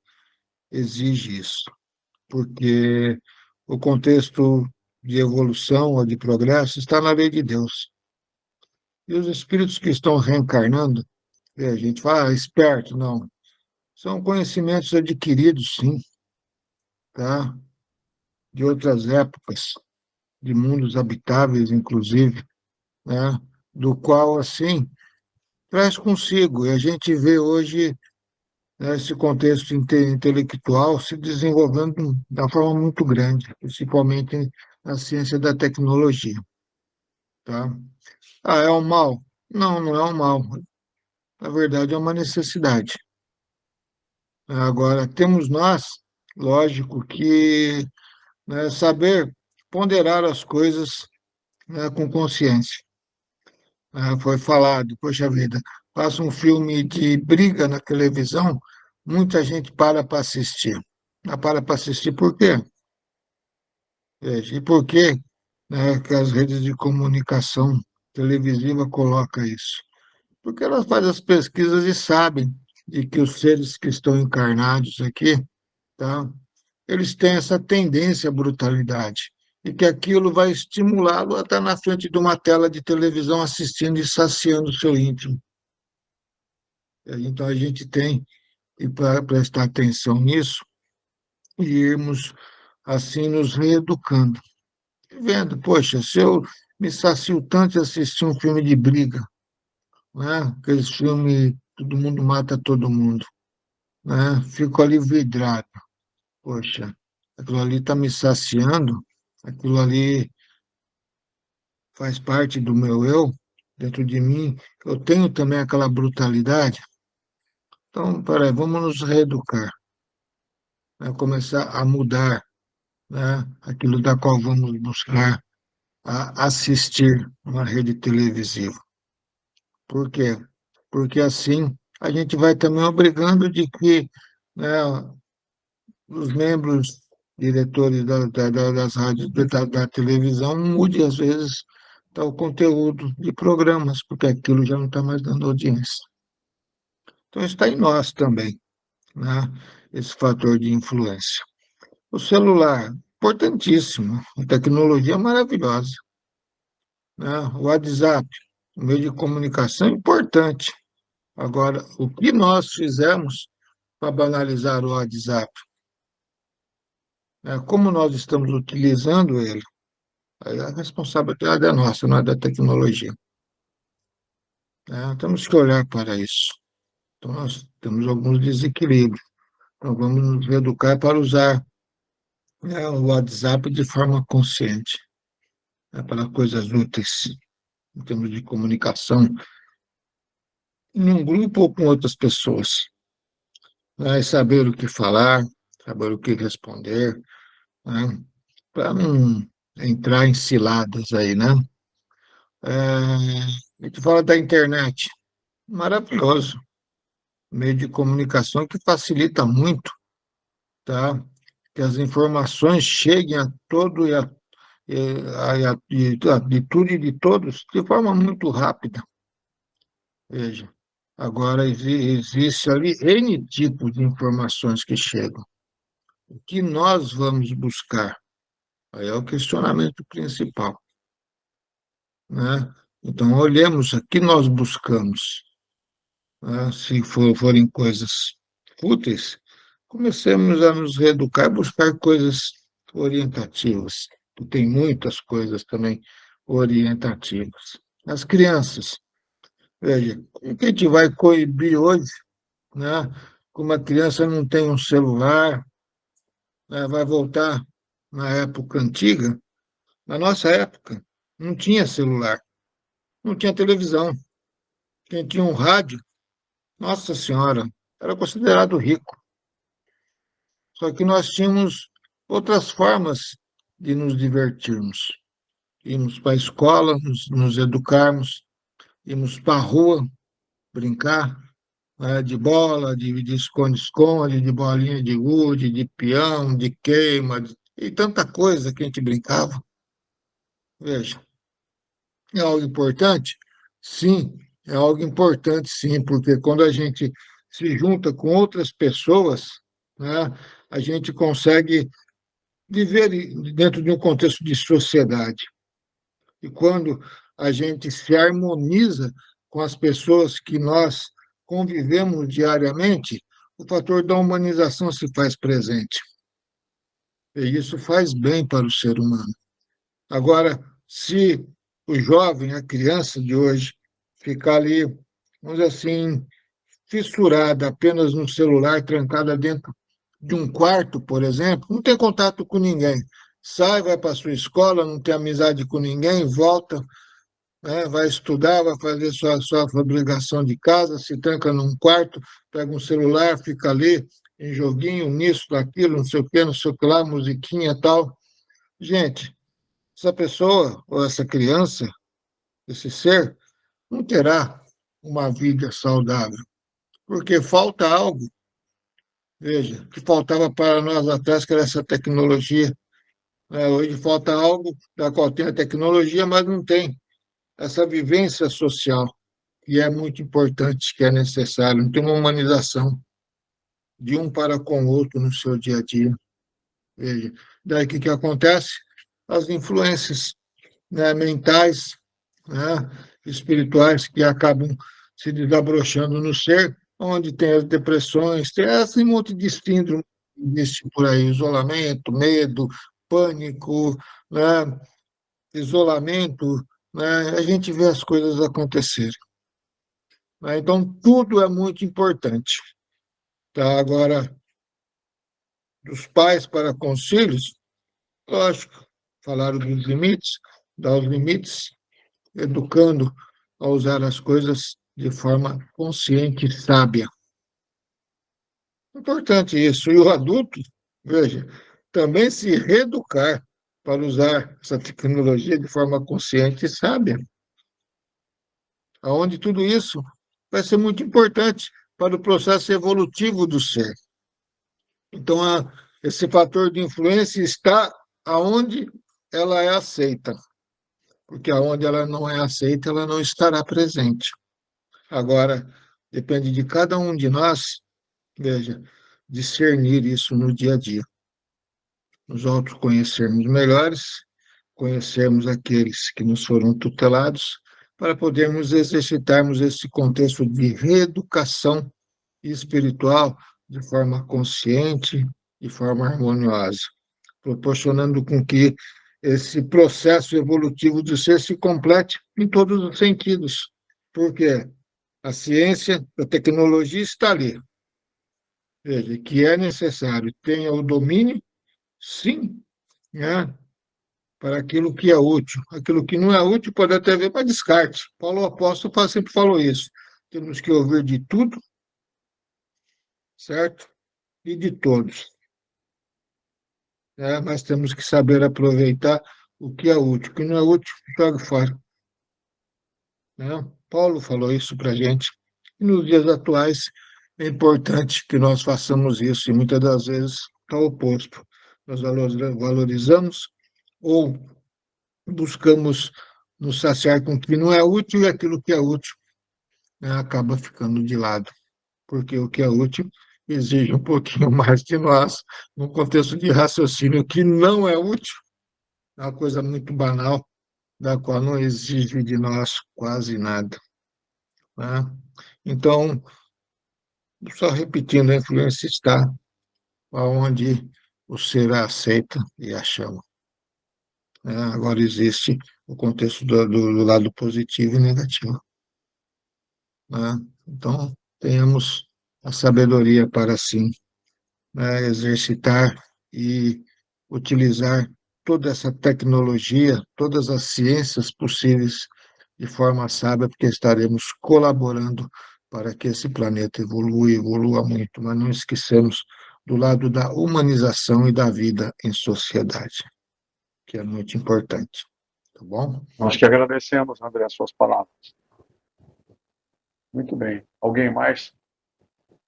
exige isso, porque o contexto de evolução ou de progresso está na lei de Deus. E os espíritos que estão reencarnando, a gente fala, esperto, não, são conhecimentos adquiridos, sim, tá? De outras épocas, de mundos habitáveis, inclusive, né? Do qual, assim, traz consigo. E a gente vê hoje, né, esse contexto intelectual se desenvolvendo de uma forma muito grande, principalmente na ciência da tecnologia. Tá? Ah, é um mal? Não, não é um mal. Na verdade, é uma necessidade. Agora, temos nós, lógico, que, né, saber ponderar as coisas, né, com consciência. Foi falado, poxa vida, passa um filme de briga na televisão, muita gente para assistir. Para assistir por quê? Veja, e por quê, né, que as redes de comunicação televisiva colocam isso? Porque elas fazem as pesquisas e sabem de que os seres que estão encarnados aqui, tá, eles têm essa tendência à brutalidade e que aquilo vai estimulá-lo a estar na frente de uma tela de televisão assistindo e saciando o seu íntimo. Então, a gente tem que prestar atenção nisso e irmos, assim, nos reeducando. Vendo, poxa, se eu me sacio tanto de assistir um filme de briga, né? Aqueles filmes, todo mundo mata todo mundo, né? Fico ali vidrado. Poxa, aquilo ali está me saciando, aquilo ali faz parte do meu eu, dentro de mim. Eu tenho também aquela brutalidade. Então, peraí, vamos nos reeducar, né? Começar a mudar, né? Aquilo da qual vamos buscar a assistir uma rede televisiva. Por quê? Porque assim a gente vai também obrigando de que, né, os membros diretores das rádios, da televisão, mude, às vezes, o conteúdo de programas, porque aquilo já não está mais dando audiência. Então, está em nós também, né, esse fator de influência. O celular, importantíssimo, a tecnologia é maravilhosa, né? O WhatsApp, o meio de comunicação é importante. Agora, o que nós fizemos para banalizar o WhatsApp? Como nós estamos utilizando ele? Aí a responsabilidade é nossa, não é da tecnologia. Temos que olhar para isso. Então, nós temos alguns desequilíbrios. Então, vamos nos educar para usar, né, o WhatsApp de forma consciente, né, para coisas úteis, em termos de comunicação, em um grupo ou com outras pessoas. Né, saber o que falar, saber o que responder, né, para não entrar em ciladas aí, né? A gente fala da internet, maravilhoso, meio de comunicação que facilita muito, tá? Que as informações cheguem a todo de tudo e de todos de forma muito rápida. Veja, agora existe ali N tipos de informações que chegam. O que nós vamos buscar? Aí é o questionamento principal, né? Então, olhemos o que nós buscamos, né? Se forem coisas úteis, comecemos a nos reeducar e buscar coisas orientativas. Tem muitas coisas também orientativas. As crianças, veja, como que a gente vai coibir hoje, né? Que uma criança não tem um celular, né? Vai voltar na época antiga. Na nossa época, não tinha celular, não tinha televisão. Quem tinha um rádio, nossa senhora, era considerado rico. Só que nós tínhamos outras formas de nos divertirmos. Íamos para a escola, nos educarmos, íamos para a rua brincar, né, de bola, de esconde-esconde, de bolinha de gude, de peão, de queima, e tanta coisa que a gente brincava. Veja, é algo importante? Sim, é algo importante, sim, porque quando a gente se junta com outras pessoas, né, a gente consegue viver dentro de um contexto de sociedade. E quando a gente se harmoniza com as pessoas que nós convivemos diariamente, o fator da humanização se faz presente. E isso faz bem para o ser humano. Agora, se o jovem, a criança de hoje, ficar ali, vamos dizer assim, fissurada apenas no celular, trancada dentro de um quarto, por exemplo, não tem contato com ninguém. Sai, vai para a sua escola, não tem amizade com ninguém, volta, né, vai estudar, vai fazer sua obrigação de casa, se tranca num quarto, pega um celular, fica ali, em joguinho, nisso, naquilo, não sei o quê, não sei o que lá, musiquinha e tal. Gente, essa pessoa ou essa criança, esse ser, não terá uma vida saudável, porque falta algo, veja, que faltava para nós atrás, que era essa tecnologia. Hoje falta algo da qual tem a tecnologia, mas não tem essa vivência social, que é muito importante, que é necessário, não tem uma humanização de um para com o outro no seu dia a dia. Veja, daí o que acontece? As influências, né, mentais, né, espirituais, que acabam se desabrochando no ser, onde tem as depressões, tem esse monte de síndrome existe por aí, isolamento, medo, pânico, né, isolamento, né, a gente vê as coisas acontecerem. Né? Então, tudo é muito importante. Tá? Agora, dos pais para com os filhos, lógico, falaram dos limites, dar os limites, educando a usar as coisas de forma consciente e sábia. Importante isso. E o adulto, veja, também se reeducar para usar essa tecnologia de forma consciente e sábia, aonde tudo isso vai ser muito importante para o processo evolutivo do ser. Então, esse fator de influência está aonde ela é aceita, porque aonde ela não é aceita, ela não estará presente. Agora, depende de cada um de nós, veja, discernir isso no dia a dia. Nos autoconhecermos melhores, conhecermos aqueles que nos foram tutelados, para podermos exercitarmos esse contexto de reeducação espiritual de forma consciente, de forma harmoniosa, proporcionando com que esse processo evolutivo do ser se complete em todos os sentidos, porque a ciência, a tecnologia está ali. Veja, que é necessário tenha o domínio, sim, né, para aquilo que é útil. Aquilo que não é útil pode até vir para descarte. Paulo Apóstolo sempre falou isso. Temos que ouvir de tudo, certo? E de todos. Mas temos que saber aproveitar o que é útil. O que não é útil, joga fora. Né? Paulo falou isso para a gente. E nos dias atuais é importante que nós façamos isso, e muitas das vezes está oposto. Nós valorizamos ou buscamos nos saciar com o que não é útil, e aquilo que é útil, né, acaba ficando de lado, porque o que é útil exige um pouquinho mais de nós, no contexto de raciocínio. Que não é útil é uma coisa muito banal, da qual não exige de nós quase nada. Né? Então, só repetindo, a influência está onde o ser a aceita e a chama. Agora existe o contexto do lado positivo e negativo. Né? Então, tenhamos a sabedoria para, sim, né, exercitar e utilizar toda essa tecnologia, todas as ciências possíveis de forma sábia, porque estaremos colaborando para que esse planeta evolua e evolua muito, mas não esquecemos do lado da humanização e da vida em sociedade, que é muito importante. Tá bom? Nós que agradecemos, André, as suas palavras. Muito bem. Alguém mais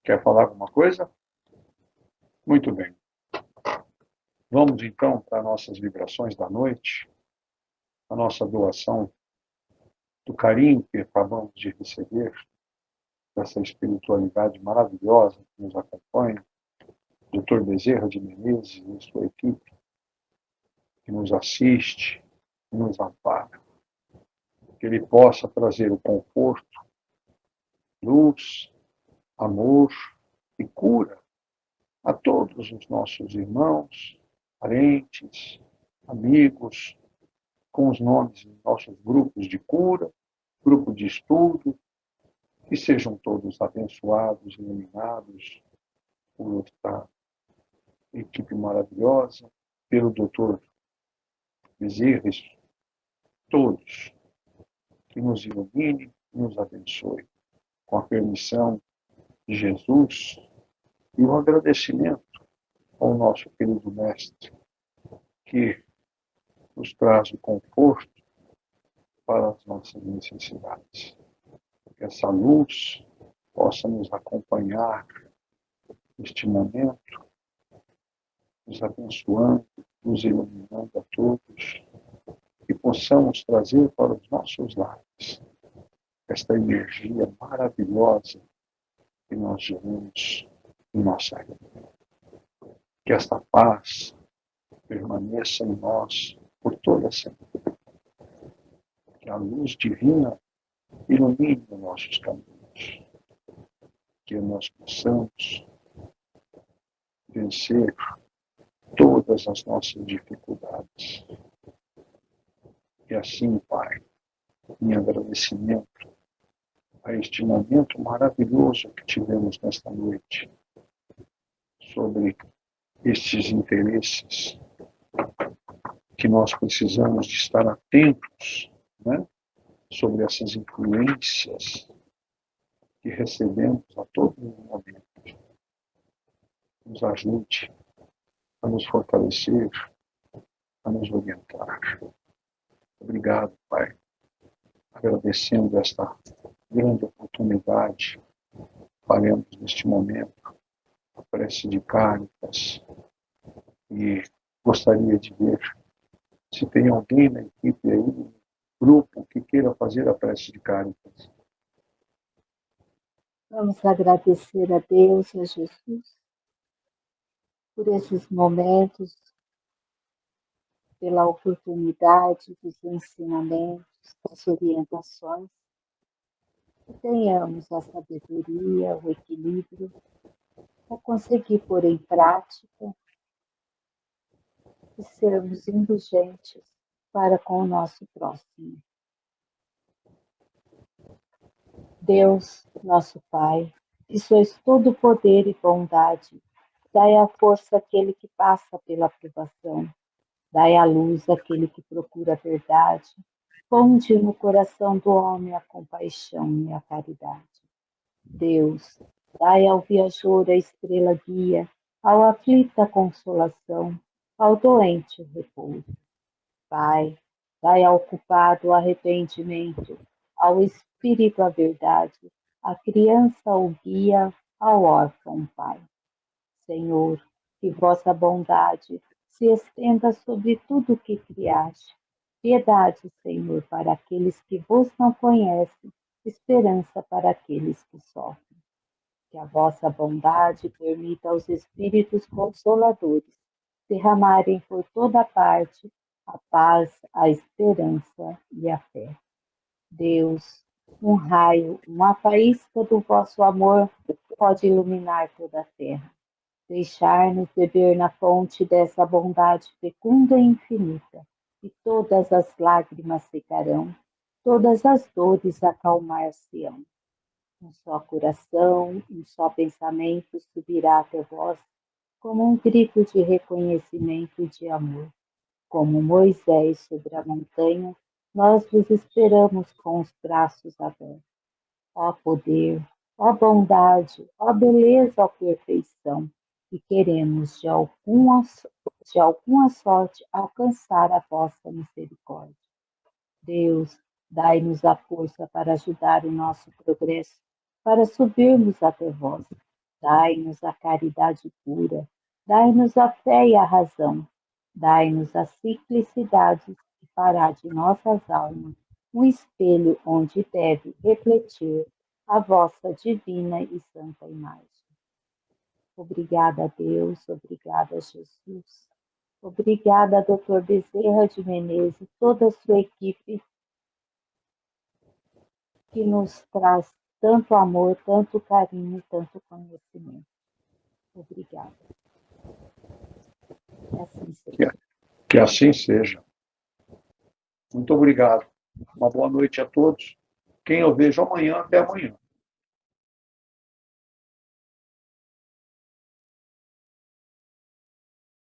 quer falar alguma coisa? Muito bem. Vamos, então, para nossas vibrações da noite, a nossa doação do carinho que acabamos de receber, dessa espiritualidade maravilhosa que nos acompanha, Dr. Bezerra de Menezes e sua equipe, que nos assiste, que nos ampara. Que ele possa trazer o conforto, luz, amor e cura a todos os nossos irmãos, parentes, amigos, com os nomes de nossos grupos de cura, grupo de estudo, que sejam todos abençoados, iluminados por esta equipe maravilhosa, pelo Dr. Bezerra, todos, que nos ilumine, nos abençoe, com a permissão de Jesus e um agradecimento ao nosso querido Mestre, que nos traz o conforto para as nossas necessidades. Que essa luz possa nos acompanhar neste momento, nos abençoando, nos iluminando a todos, e possamos trazer para os nossos lares esta energia maravilhosa que nós geramos em nossa vida. Que esta paz permaneça em nós por toda a semana. Que a luz divina ilumine os nossos caminhos. Que nós possamos vencer todas as nossas dificuldades. E assim, Pai, em agradecimento a este momento maravilhoso que tivemos nesta noite, sobre estes interesses que nós precisamos de estar atentos, né, sobre essas influências que recebemos a todo momento. Nos ajude a nos fortalecer, a nos orientar. Obrigado, Pai, agradecendo esta grande oportunidade. Faremos neste momento a prece de Cáritas e gostaria de ver se tem alguém na equipe aí, no grupo, que queira fazer a prece de Cáritas. Vamos agradecer a Deus e a Jesus por esses momentos, pela oportunidade dos ensinamentos, das orientações, que tenhamos a sabedoria, o equilíbrio, para conseguir pôr em prática e sermos indulgentes para com o nosso próximo. Deus, nosso Pai, que sois todo poder e bondade, dai a força àquele que passa pela provação, dai a luz àquele que procura a verdade, ponde no coração do homem a compaixão e a caridade. Deus, dai ao viajor a estrela guia, ao aflito a consolação, ao doente o repouso. Pai, dai ao culpado o arrependimento, ao espírito a verdade, à criança o guia, ao órfão pai. Senhor, que vossa bondade se estenda sobre tudo o que criaste. Piedade, Senhor, para aqueles que vos não conhecem, esperança para aqueles que sofrem. Que a vossa bondade permita aos Espíritos Consoladores derramarem por toda parte a paz, a esperança e a fé. Deus, um raio, uma faísca do vosso amor pode iluminar toda a terra. Deixar-nos beber na fonte dessa bondade fecunda e infinita, e todas as lágrimas secarão, todas as dores acalmar-se-ão. Um só coração, um só pensamento subirá até vós, como um grito de reconhecimento e de amor. Como Moisés sobre a montanha, nós vos esperamos com os braços abertos. Ó poder, ó bondade, ó beleza, ó perfeição, e queremos de alguma sorte alcançar a vossa misericórdia. Deus, dai-nos a força para ajudar o nosso progresso, para subirmos até vós. Dai-nos a caridade pura, dai-nos a fé e a razão, dai-nos a simplicidade que fará de nossas almas um espelho onde deve refletir a vossa divina e santa imagem. Obrigada a Deus, obrigada a Jesus, obrigada a Dr. Bezerra de Menezes e toda a sua equipe que nos traz tanto amor, tanto carinho e tanto conhecimento. Obrigada. Que assim seja. Que assim seja. Muito obrigado. Uma boa noite a todos. Quem eu vejo amanhã, até amanhã.